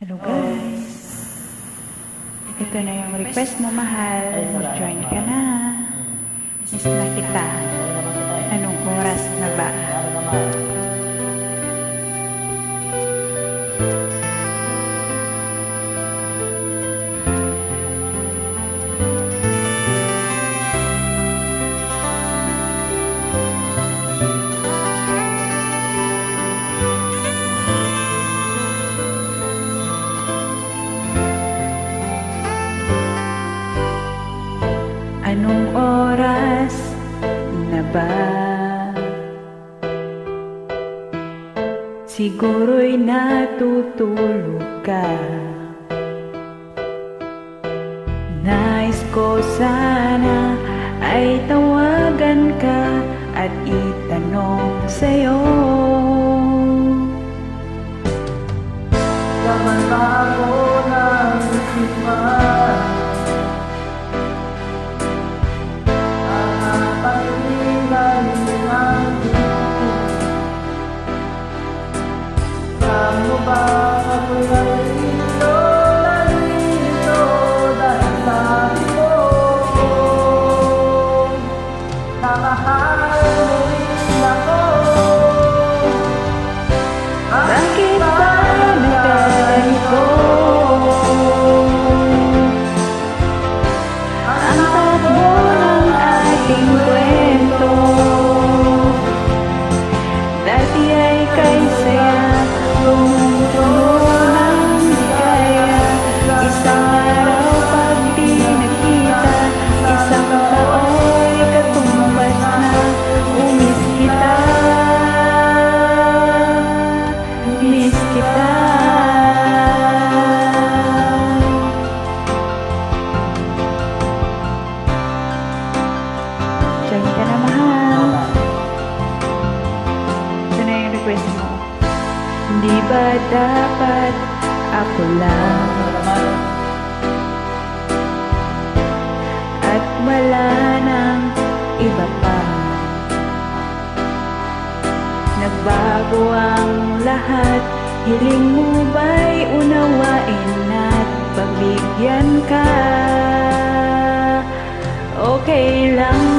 Hello guys. Ito na yung request mo, mahal. Join ka na. Miss na kita. Anong oras na ba? Anong oras na ba? Siguro'y natutulog ka. Nais ko sana ay tawagan ka at itanong sa'yo. Laman ako ng isipan, ang pag-ibigay ng Diyos. Saan mo ba ako'y narito dahil sabi mo na mahal mo rin ako. Bakit ba nagkaganito? Ang takbo ng ating kwento, dati ay kay saya, tumutulo ng ligaya. Isang araw pag di nakita, isang tao'y katumbas na. Umiss kita, miss kita. Diyan ka na, mahal. Ito na yung request mo. Hindi ba dapat ako lang at wala nang iba pa? Nagbago ang lahat, hiling mo ba'y unawain at pagbigyan ka? Okay lang